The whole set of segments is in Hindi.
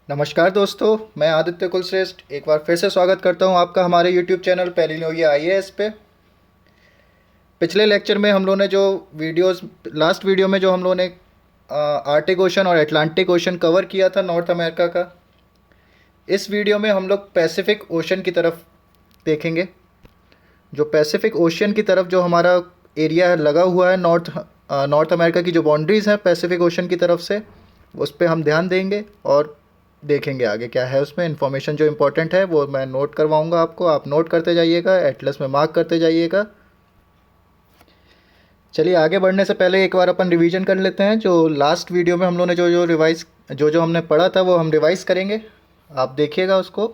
नमस्कार दोस्तों, मैं आदित्य कुलश्रेष्ठ एक बार फिर से स्वागत करता हूं आपका हमारे YouTube चैनल पहली नो ये आईएएस पे। पिछले लेक्चर में हम लोगों ने जो वीडियोस लास्ट वीडियो में जो हम लोगों ने आर्टिक ओशन और अटलांटिक ओशन कवर किया था नॉर्थ अमेरिका का। इस वीडियो में हम लोग पैसिफिक ओशन की तरफ देखेंगे। जो पैसिफिक ओशन की तरफ जो हमारा एरिया लगा हुआ है नॉर्थ अमेरिका की जो बाउंड्रीज़ हैं पैसिफिक ओशन की तरफ से, उस पर हम ध्यान देंगे और देखेंगे आगे क्या है उसमें इन्फॉर्मेशन जो इम्पोर्टेंट है वो मैं नोट करवाऊंगा आपको। आप नोट करते जाइएगा, एटलस में मार्क करते जाइएगा। चलिए आगे बढ़ने से पहले एक बार अपन रिवीजन कर लेते हैं। जो लास्ट वीडियो में हम लोगों ने जो हमने पढ़ा था वो हम रिवाइज करेंगे। आप देखिएगा उसको।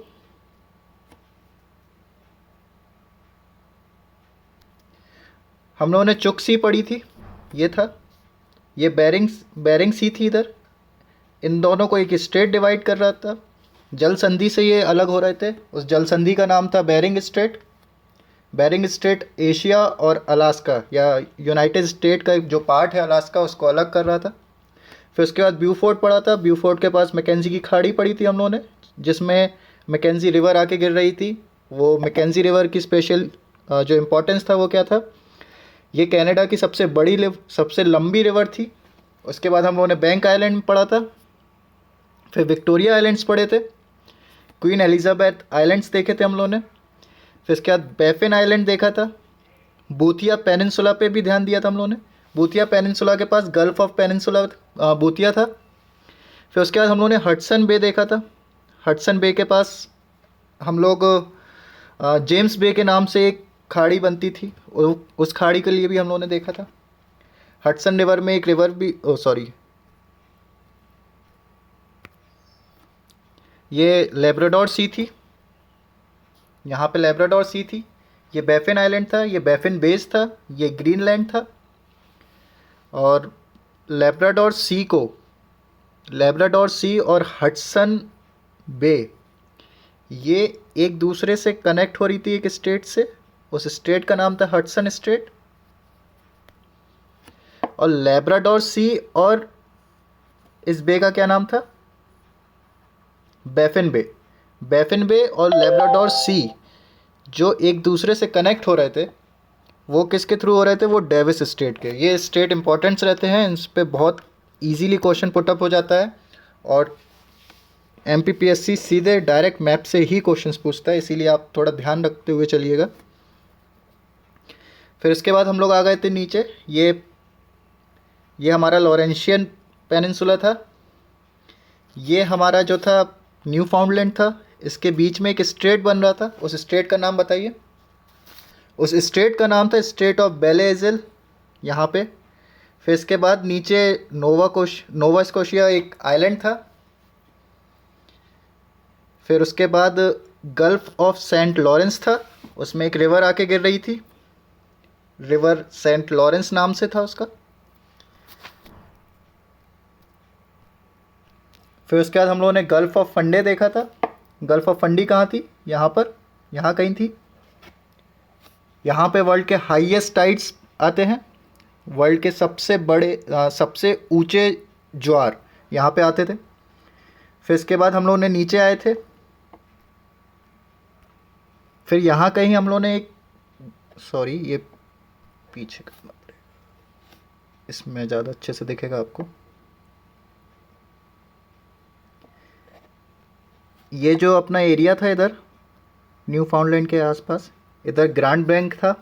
हम लोगों ने चुक सी पढ़ी थी, ये था, ये बेरिंग सी थी। इधर इन दोनों को एक स्टेट डिवाइड कर रहा था। जल संधि से ये अलग हो रहे थे। उस जल संधि का नाम था Bering strait. Bering strait Asia और अलास्का या यूनाइटेड स्टेट का एक जो पार्ट है अलास्का उसको अलग कर रहा था। फिर उसके बाद ब्यूफोर्ट पड़ा था। ब्यूफोर्ट के पास मैकेंजी की खाड़ी पड़ी थी हम लोगों ने, जिसमें मैकेंजी रिवर आके गिर रही थी। वो मैकेंजी रिवर की स्पेशल जो इम्पोर्टेंस था वो क्या था, ये कनाडा की सबसे लंबी रिवर थी। उसके बाद हम लोगों ने बैंक आइलैंड पढ़ा था। फिर विक्टोरिया आइलैंड्स पढ़े थे। क्वीन एलिजाबेथ आइलैंड्स देखे थे हम लोगों ने। फिर इसके बाद बैफिन आइलैंड देखा था। बूथिया पेनिनसुला पे भी ध्यान दिया था हम लोगों ने। बूथिया पेनिनसुला के पास गल्फ ऑफ पेनिनसुला बूथिया था। फिर उसके बाद हम लोगों ने हडसन बे देखा था। हडसन बे के पास हम लोग जेम्स बे के नाम से एक खाड़ी बनती थी, उस खाड़ी के लिए भी हम लोगों ने देखा था। हडसन रिवर में एक रिवर भी सॉरी, ये लेब्राडोर सी थी। यहाँ पे लेब्राडोर सी थी। ये बैफिन आइलैंड था, ये बैफिन बेस था, ये ग्रीनलैंड था। और लेब्राडोर सी को लेब्राडोर सी और हडसन बे ये एक दूसरे से कनेक्ट हो रही थी एक स्टेट से। उस स्टेट का नाम था हडसन स्टेट। और लेब्राडोर सी और इस बे का क्या नाम था, बैफिन बे। बैफिन बे और लेब्राडोर सी जो एक दूसरे से कनेक्ट हो रहे थे वो किसके थ्रू हो रहे थे, वो डेविस स्टेट के। ये स्टेट इंपॉर्टेंट्स रहते हैं, इस पर बहुत इजीली क्वेश्चन पुटअप हो जाता है। और एमपीपीएससी सीधे डायरेक्ट मैप से ही क्वेश्चंस पूछता है, इसीलिए आप थोड़ा ध्यान रखते हुए चलिएगा। फिर इसके बाद हम लोग आ गए थे नीचे। ये हमारा लॉरेंशियन पेनिनसुला था। ये हमारा जो था न्यू फाउंडलैंड था। इसके बीच में एक स्टेट बन रहा था, उस स्टेट का नाम बताइए। उस स्टेट का नाम था स्टेट ऑफ बेले इज़िल यहाँ पे। फिर इसके बाद नीचे नोवा स्कोशिया एक आइलैंड था। फिर उसके बाद गल्फ ऑफ सेंट लॉरेंस था, उसमें एक रिवर आके गिर रही थी। रिवर सेंट लॉरेंस नाम से था उसका। फिर उसके बाद हम लोगों ने गल्फ ऑफ फंडे देखा था। गल्फ ऑफ फंडी कहाँ थी, यहाँ पर, यहाँ कहीं थी। यहाँ पे वर्ल्ड के हाईएस्ट टाइड्स आते हैं। वर्ल्ड के सबसे ऊंचे ज्वार यहाँ पे आते थे। फिर इसके बाद हम लोगों ने नीचे आए थे। फिर यहाँ कहीं हम लोगों ने ये पीछे करना पड़ेगा, इसमें ज़्यादा अच्छे से दिखेगा आपको। ये जो अपना एरिया था इधर न्यू फाउंडलैंड के आसपास, इधर ग्रांड बैंक था।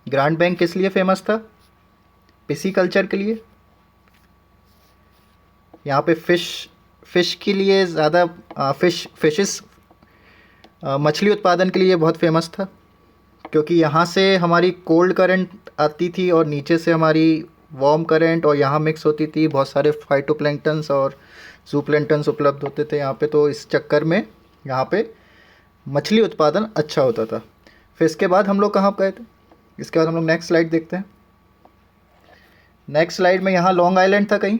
ग्रांड बैंक किस लिए फेमस था, पिसी कल्चर के लिए। यहाँ पे फिश के लिए ज़्यादा फिशेस मछली उत्पादन के लिए बहुत फेमस था, क्योंकि यहाँ से हमारी कोल्ड करंट आती थी और नीचे से हमारी वार्म करंट, और यहाँ मिक्स होती थी। बहुत सारे फाइटोप्लैंक्टन्स और जूप्लैंक्टन्स उपलब्ध होते थे यहाँ पे, तो इस चक्कर में यहाँ पे मछली उत्पादन अच्छा होता था। फिर इसके बाद हम लोग कहाँ गए थे, इसके बाद हम लोग नेक्स्ट स्लाइड देखते हैं। नेक्स्ट स्लाइड में यहाँ लॉन्ग आइलैंड था कहीं।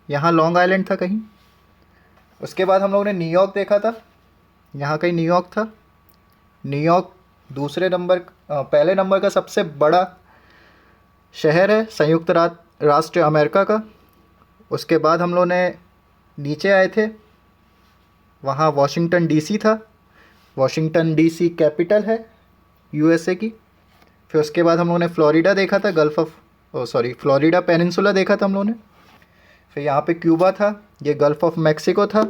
यहाँ लॉन्ग आइलैंड था कहीं। उसके बाद हम लोगों ने न्यूयॉर्क देखा था, यहाँ कहीं न्यूयॉर्क था। न्यूयॉर्क पहले नंबर का सबसे बड़ा शहर है संयुक्त राष्ट्र अमेरिका का। उसके बाद हम लोगों ने नीचे आए थे, वहाँ वाशिंगटन डीसी था। वाशिंगटन डीसी कैपिटल है यूएसए की। फिर उसके बाद हम लोगों ने फ्लोरिडा देखा था, फ्लोरिडा पेनिनसुला देखा था हम लोगों ने। फिर यहाँ पे क्यूबा था, ये गल्फ ऑफ मैक्सिको था।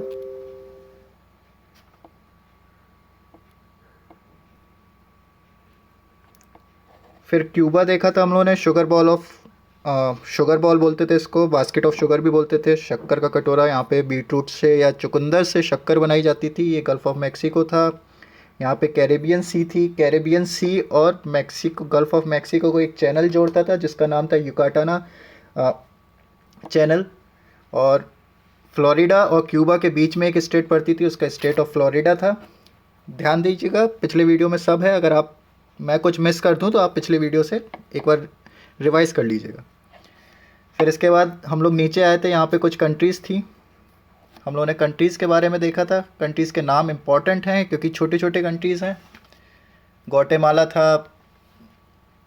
फिर क्यूबा देखा था हम लोगों ने, शुगर बॉल बोलते थे इसको, बास्केट ऑफ शुगर भी बोलते थे, शक्कर का कटोरा। यहाँ पे बीटरूट से या चुकंदर से शक्कर बनाई जाती थी। ये गल्फ ऑफ मैक्सिको था। यहाँ पे कैरेबियन सी थी। कैरेबियन सी और मैक्सिको, गल्फ ऑफ मैक्सिको को एक चैनल जोड़ता था जिसका नाम था युकाटाना चैनल। और फ्लोरिडा और क्यूबा के बीच में एक स्टेट पड़ती थी, उसका स्टेट ऑफ फ्लोरिडा था। ध्यान दीजिएगा, पिछले वीडियो में सब है। अगर मैं कुछ मिस कर दूं तो आप पिछले वीडियो से एक बार रिवाइज कर लीजिएगा। फिर इसके बाद हम लोग नीचे आए थे, यहाँ पे कुछ कंट्रीज़ थी। हम लोगों ने कंट्रीज़ के बारे में देखा था। कंट्रीज़ के नाम इम्पॉर्टेंट हैं क्योंकि छोटे छोटे कंट्रीज़ हैं। ग्वाटेमाला था,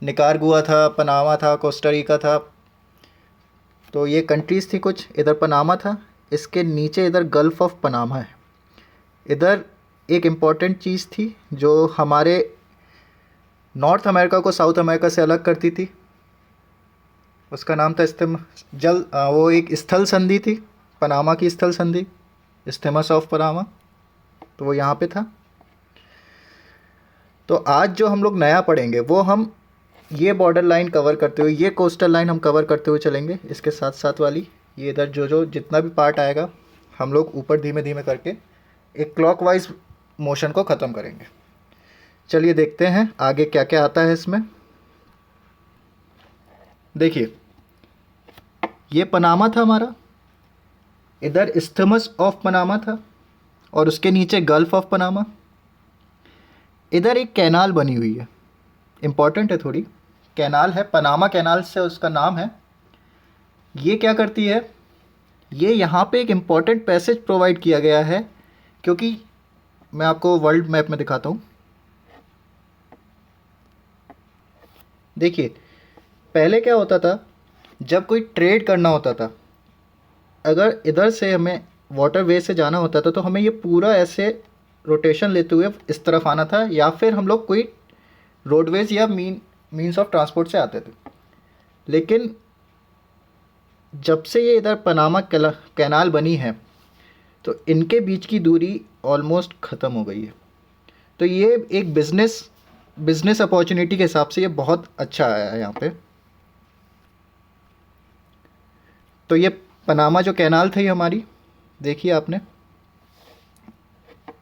निकारागुआ था, पनामा था, कोस्टारिका था। तो ये कंट्रीज़ थी कुछ। इधर पनामा था, इसके नीचे इधर गल्फ़ ऑफ पनामा है। इधर एक इम्पॉर्टेंट चीज़ थी जो हमारे नॉर्थ अमेरिका को साउथ अमेरिका से अलग करती थी, उसका नाम था वो एक स्थल संधि थी, पनामा की स्थल संधि, इस्थेमस ऑफ पनामा। तो वो यहाँ पे था। तो आज जो हम लोग नया पढ़ेंगे वो हम ये बॉर्डर लाइन कवर करते हुए, ये कोस्टल लाइन हम कवर करते हुए चलेंगे। इसके साथ साथ वाली ये इधर जो जितना भी पार्ट आएगा हम लोग ऊपर धीमे धीमे करके एक क्लॉकवाइज मोशन को ख़त्म करेंगे। चलिए देखते हैं आगे क्या क्या आता है इसमें। देखिए, ये पनामा था हमारा, इधर इस्थमस ऑफ पनामा था और उसके नीचे गल्फ ऑफ पनामा। इधर एक कैनाल बनी हुई है, इम्पॉर्टेंट है थोड़ी। कैनाल है, पनामा कैनाल से उसका नाम है। ये क्या करती है, ये यहाँ पे एक इम्पॉर्टेंट पैसेज प्रोवाइड किया गया है, क्योंकि मैं आपको वर्ल्ड मैप में दिखाता हूँ। देखिए, पहले क्या होता था, जब कोई ट्रेड करना होता था, अगर इधर से हमें वाटरवे से जाना होता था तो हमें ये पूरा ऐसे रोटेशन लेते हुए इस तरफ आना था, या फिर हम लोग कोई रोडवेज या मीन्स ऑफ ट्रांसपोर्ट से आते थे। लेकिन जब से ये इधर पनामा कैनाल बनी है तो इनके बीच की दूरी ऑलमोस्ट ख़त्म हो गई है। तो ये एक बिज़नेस अपॉर्चुनिटी के हिसाब से ये बहुत अच्छा आया है यहाँ पे। तो ये पनामा जो कैनाल थी हमारी, देखिए आपने,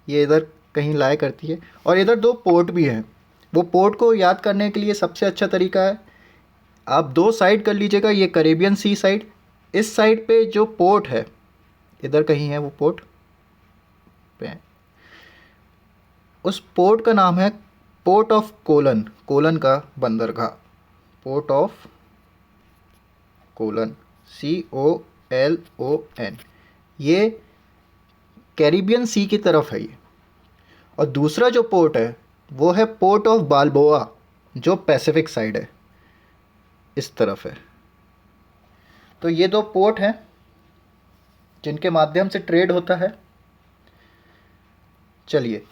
ये इधर कहीं लाया करती है। और इधर दो पोर्ट भी हैं। वो पोर्ट को याद करने के लिए सबसे अच्छा तरीका है, आप दो साइड कर लीजिएगा। ये कैरेबियन सी साइड, इस साइड पे जो पोर्ट है, इधर कहीं है वो पोर्ट पे, उस पोर्ट का नाम है पोर्ट ऑफ कोलन, कोलन का बंदरगाह, पोर्ट ऑफ कोलन, COLON। ये कैरिबियन सी की तरफ है ये। और दूसरा जो पोर्ट है वो है पोर्ट ऑफ बाल्बोआ, जो पैसिफिक साइड है, इस तरफ है। तो ये दो पोर्ट हैं जिनके माध्यम से ट्रेड होता है। चलिए,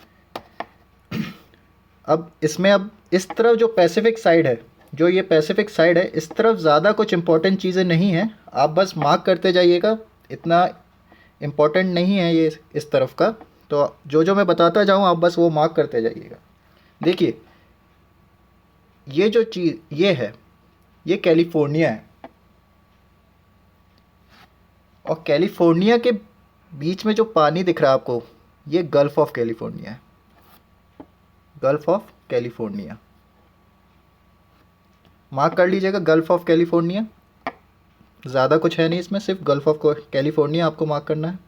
अब इस तरफ जो पैसिफिक साइड है, जो ये पैसिफिक साइड है, इस तरफ ज़्यादा कुछ इंपॉर्टेंट चीज़ें नहीं हैं, आप बस मार्क करते जाइएगा। इतना इम्पोर्टेंट नहीं है ये इस तरफ का, तो जो मैं बताता जाऊँ आप बस वो मार्क करते जाइएगा। देखिए, ये जो चीज़ ये है, ये कैलिफोर्निया है, और कैलिफोर्निया के बीच में जो पानी दिख रहा है आपको, ये गल्फ़ ऑफ कैलिफोर्निया है, गल्फ़ ऑफ कैलिफोर्निया। मार्क कर लीजिएगा गल्फ़ ऑफ कैलिफोर्निया। ज़्यादा कुछ है नहीं इसमें, सिर्फ गल्फ़ ऑफ कैलिफोर्निया आपको मार्क करना है।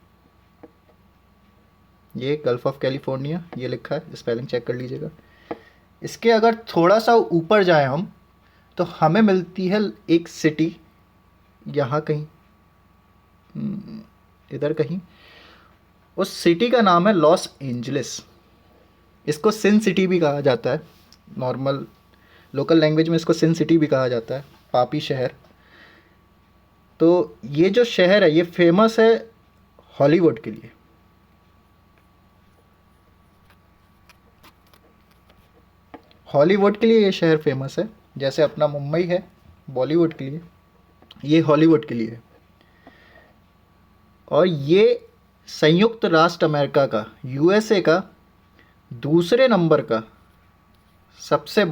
ये गल्फ़ ऑफ कैलिफोर्निया ये लिखा है, स्पेलिंग चेक कर लीजिएगा। इसके अगर थोड़ा सा ऊपर जाएं हम, तो हमें मिलती है एक सिटी, यहाँ कहीं, इधर कहीं। उस सिटी का नाम है लॉस एंजलिस। इसको सिन सिटी भी कहा जाता है, नॉर्मल लोकल लैंग्वेज में इसको सिन सिटी भी कहा जाता है। पापी शहर। तो ये जो शहर है ये फेमस है हॉलीवुड के लिए। हॉलीवुड के लिए ये शहर फेमस है, जैसे अपना मुंबई है बॉलीवुड के लिए, ये हॉलीवुड के लिए है। और ये संयुक्त राष्ट्र अमेरिका का, यूएसए का दूसरे नंबर का सबसे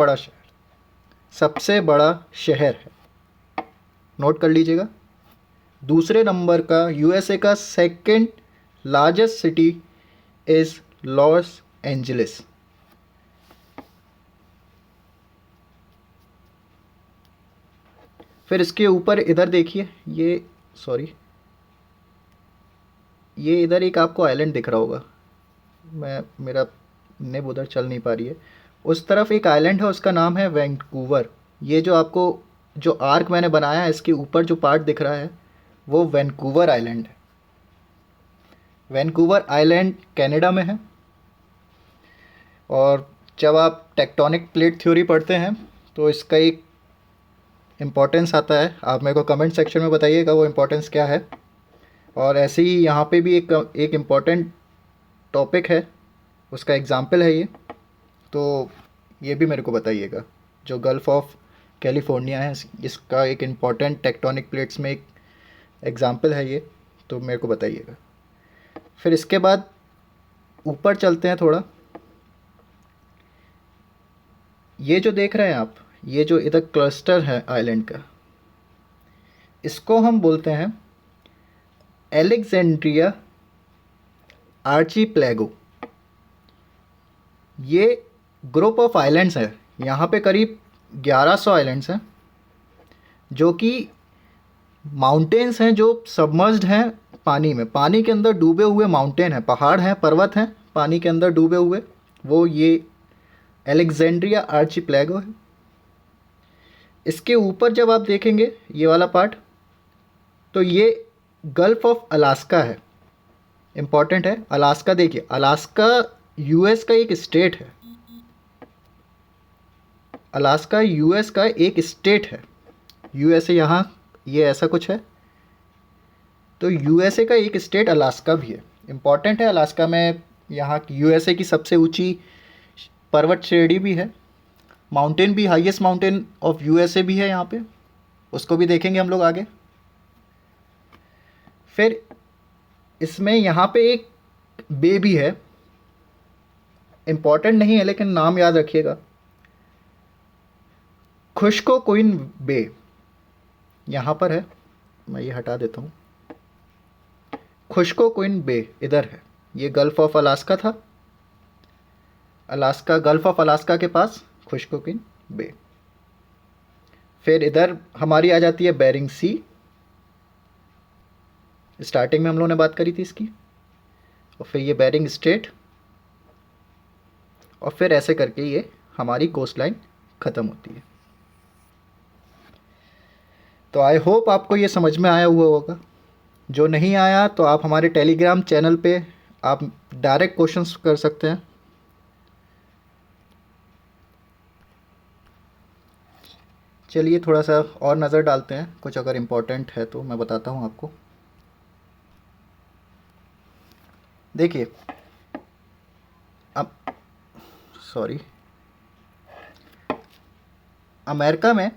बड़ा शहर है। नोट कर लीजिएगा, दूसरे नंबर का यूएसए का second largest city is Los Angeles. फिर इसके ऊपर इधर देखिए, ये इधर एक आपको आइलैंड दिख रहा होगा, मेरा निब उधर चल नहीं पा रही है। उस तरफ एक आइलैंड है, उसका नाम है वैंकूवर। ये जो आपको जो आर्क मैंने बनाया है इसके ऊपर जो पार्ट दिख रहा है वो वैंकूवर आइलैंड है। वैंकूवर आइलैंड कनाडा में है। और जब आप टेक्टोनिक प्लेट थ्योरी पढ़ते हैं तो इसका एक इम्पोर्टेंस आता है, आप मेरे को कमेंट सेक्शन में बताइएगा वो इम्पोर्टेंस क्या है। और ऐसे ही यहाँ पे भी एक इम्पॉर्टेंट टॉपिक है, उसका एग्ज़ाम्पल है ये, तो ये भी मेरे को बताइएगा। जो गल्फ़ ऑफ कैलिफोर्निया है इसका एक इम्पॉर्टेंट टेक्टोनिक प्लेट्स में एक एग्ज़ाम्पल है ये, तो मेरे को बताइएगा। फिर इसके बाद ऊपर चलते हैं थोड़ा। ये जो देख रहे हैं आप, ये जो इधर क्लस्टर है आइलैंड का, इसको हम बोलते हैं एलेक्जेंड्रिया आर्चीप्लेगो। ये ग्रुप ऑफ आइलैंड्स है, यहाँ पे करीब 1100 आइलैंड्स हैं जो कि माउंटेन्स हैं, जो सबमर्ज्ड हैं पानी में, पानी के अंदर डूबे हुए माउंटेन हैं, पहाड़ हैं, पर्वत हैं पानी के अंदर डूबे हुए, वो ये एलेक्जेंड्रिया आर्चीप्लेगो है। इसके ऊपर जब आप देखेंगे ये वाला पार्ट, तो ये गल्फ़ ऑफ अलास्का है, इम्पॉर्टेंट है। अलास्का देखिए, अलास्का यूएस का एक स्टेट है, अलास्का यूएस का एक स्टेट है। यूएसए यहाँ ये ऐसा कुछ है, तो यूएसए का एक स्टेट अलास्का भी है, इम्पॉर्टेंट है। अलास्का में यहाँ यूएसए की सबसे ऊंची पर्वत श्रेणी भी है, माउंटेन भी, हाईएस्ट माउंटेन ऑफ यूएसए भी है यहाँ पे, उसको भी देखेंगे हम लोग आगे। फिर इसमें यहाँ पे एक बे भी है, इम्पॉर्टेंट नहीं है लेकिन नाम याद रखिएगा, खुश्को क्वीन बे यहाँ पर है, मैं ये हटा देता हूँ। खुश्को क्वीन बे इधर है, ये गल्फ़ ऑफ अलास्का था, अलास्का, गल्फ़ ऑफ अलास्का के पास खुश्को क्वीन बे। फिर इधर हमारी आ जाती है बेरिंग सी, स्टार्टिंग में हम लोगों ने बात करी थी इसकी, और फिर ये बेरिंग स्ट्रेट, और फिर ऐसे करके ये हमारी कोस्ट लाइन ख़त्म होती है। तो आई होप आपको ये समझ में आया हुआ होगा। जो नहीं आया तो आप हमारे टेलीग्राम चैनल पे आप डायरेक्ट क्वेश्चंस कर सकते हैं। चलिए थोड़ा सा और नज़र डालते हैं, कुछ अगर इम्पोर्टेंट है तो मैं बताता हूँ आपको। देखिए अब अमेरिका में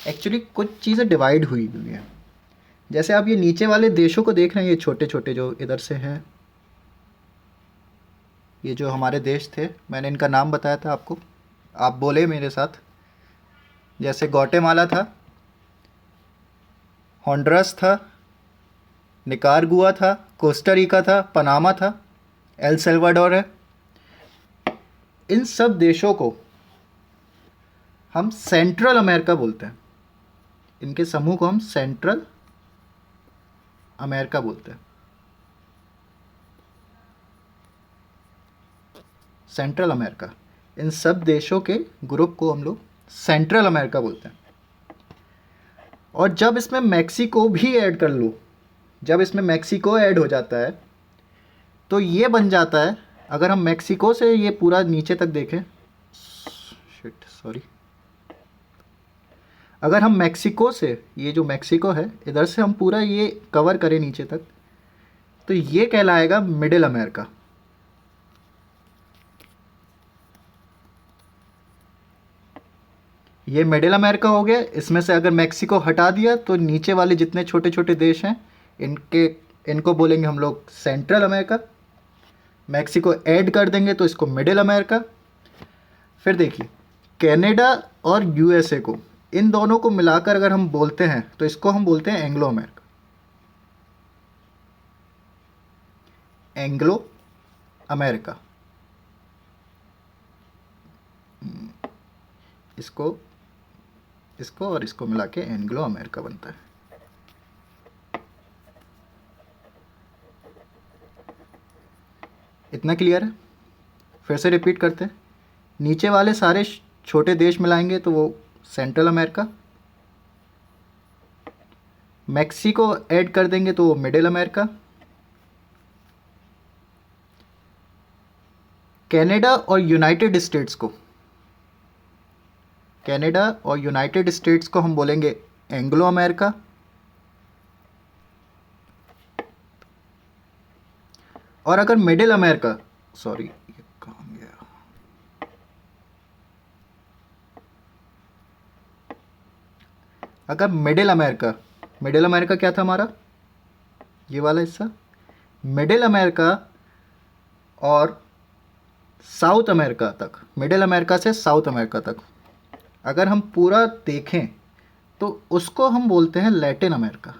एक्चुअली कुछ चीज़ें डिवाइड हुई हैं। जैसे आप ये नीचे वाले देशों को देख रहे हैं, ये छोटे छोटे जो इधर से हैं, ये जो हमारे देश थे, मैंने इनका नाम बताया था आपको, आप बोले मेरे साथ। जैसे ग्वाटेमाला था, होंडुरास था, निकारागुआ था, कोस्टा रिका था, पनामा था, एल सल्वाडोर है। इन सब देशों को हम सेंट्रल अमेरिका बोलते हैं, इनके समूह को हम सेंट्रल अमेरिका बोलते हैं। सेंट्रल अमेरिका, इन सब देशों के ग्रुप को हम लोग सेंट्रल अमेरिका बोलते हैं। और जब इसमें मैक्सिको भी ऐड कर लो, जब इसमें मैक्सिको ऐड हो जाता है तो ये बन जाता है, अगर हम मैक्सिको से ये पूरा नीचे तक देखें, अगर हम मैक्सिको से, ये जो मैक्सिको है इधर से हम पूरा ये कवर करें नीचे तक, तो ये कहलाएगा मिडिल अमेरिका। ये मिडिल अमेरिका हो गया। इसमें से अगर मैक्सिको हटा दिया तो नीचे वाले जितने छोटे छोटे देश हैं इनको बोलेंगे हम लोग सेंट्रल अमेरिका। मैक्सिको ऐड कर देंगे तो इसको मिडिल अमेरिका। फिर देखिए कनाडा और यूएसए को, इन दोनों को मिलाकर अगर हम बोलते हैं तो इसको हम बोलते हैं एंग्लो अमेरिका। एंग्लो अमेरिका, इसको इसको और इसको मिला के एंग्लो अमेरिका बनता है। इतना क्लियर है? फिर से रिपीट करते हैं। नीचे वाले सारे छोटे देश मिलाएंगे तो वो सेंट्रल अमेरिका। मैक्सिको ऐड कर देंगे तो वो मिडिल अमेरिका। कनाडा और यूनाइटेड स्टेट्स को, कनाडा और यूनाइटेड स्टेट्स को हम बोलेंगे एंग्लो अमेरिका। और अगर मिडिल अमेरिका, सॉरी ये कहाँ गया, अगर मिडिल अमेरिका, मिडिल अमेरिका क्या था हमारा, ये वाला हिस्सा, मिडिल अमेरिका और साउथ अमेरिका तक, मिडिल अमेरिका से साउथ अमेरिका तक अगर हम पूरा देखें तो उसको हम बोलते हैं लैटिन अमेरिका।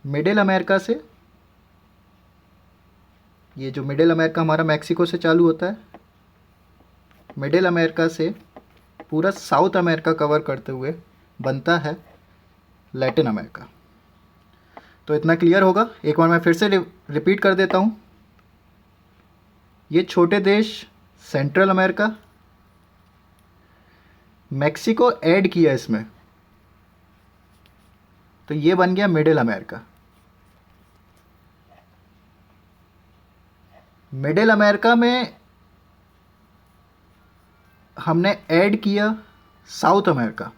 मिडिल अमेरिका से, ये जो मिडिल अमेरिका हमारा मैक्सिको से चालू होता है, मिडिल अमेरिका से पूरा साउथ अमेरिका कवर करते हुए बनता है लैटिन अमेरिका। तो इतना क्लियर होगा। एक बार मैं फिर से रिपीट कर देता हूँ। ये छोटे देश सेंट्रल अमेरिका, मैक्सिको ऐड किया इसमें तो ये बन गया मिडिल अमेरिका। मिडिल अमेरिका में हमने ऐड किया साउथ अमेरिका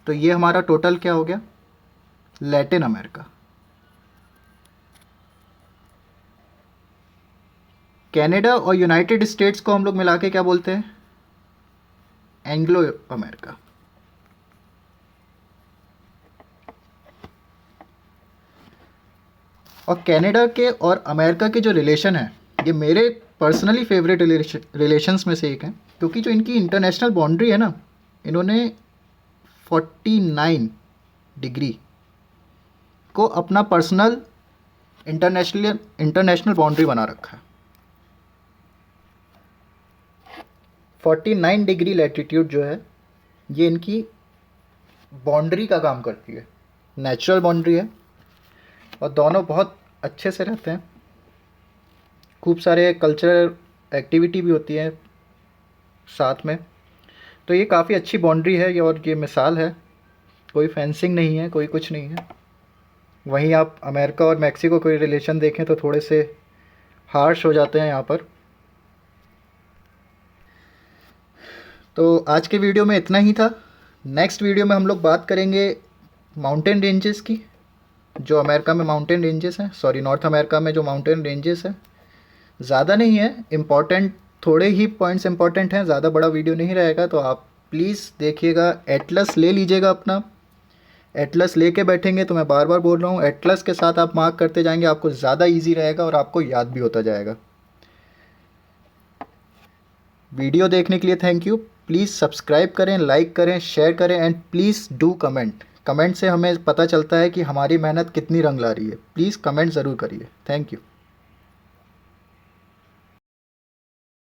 तो ये हमारा टोटल क्या हो गया, लैटिन अमेरिका। कनाडा और यूनाइटेड स्टेट्स को हम लोग मिला के क्या बोलते हैं, एंग्लो अमेरिका। और कनाडा के और अमेरिका के जो रिलेशन है ये मेरे पर्सनली फेवरेट रिलेशंस में से एक है, क्योंकि जो इनकी इंटरनेशनल बाउंड्री है ना, इन्होंने 49 डिग्री को अपना पर्सनल इंटरनेशनल बाउंड्री बना रखा है। 49 डिग्री लैटिट्यूड जो है ये इनकी बाउंड्री का काम करती है, नेचुरल बाउंड्री है। और दोनों बहुत अच्छे से रहते हैं, खूब सारे कल्चरल एक्टिविटी भी होती है साथ में। तो ये काफ़ी अच्छी बाउंड्री है ये, और ये मिसाल है, कोई फेंसिंग नहीं है, कोई कुछ नहीं है। वहीं आप अमेरिका और मैक्सिको के रिलेशन देखें तो थोड़े से हार्श हो जाते हैं यहाँ पर। तो आज के वीडियो में इतना ही था। नेक्स्ट वीडियो में हम लोग बात करेंगे माउंटेन रेंजेस की, जो अमेरिका में माउंटेन रेंजेस हैं, सॉरी नॉर्थ अमेरिका में जो माउंटेन रेंजेस हैं। ज़्यादा नहीं है, इम्पॉर्टेंट थोड़े ही पॉइंट्स इम्पॉर्टेंट हैं, ज़्यादा बड़ा वीडियो नहीं रहेगा। तो आप प्लीज़ देखिएगा, एटलस ले लीजिएगा अपना, एटलस लेके बैठेंगे तो मैं बार बार बोल रहा हूँ, एटलस के साथ आप मार्क करते जाएंगे, आपको ज़्यादा ईजी रहेगा और आपको याद भी होता जाएगा। वीडियो देखने के लिए थैंक यू। प्लीज़ सब्सक्राइब करें, लाइक करें, शेयर करें and please do comment. Comment से हमें पता चलता है कि हमारी मेहनत कितनी रंग ला रही है। प्लीज़ कमेंट ज़रूर करिए। Thank you.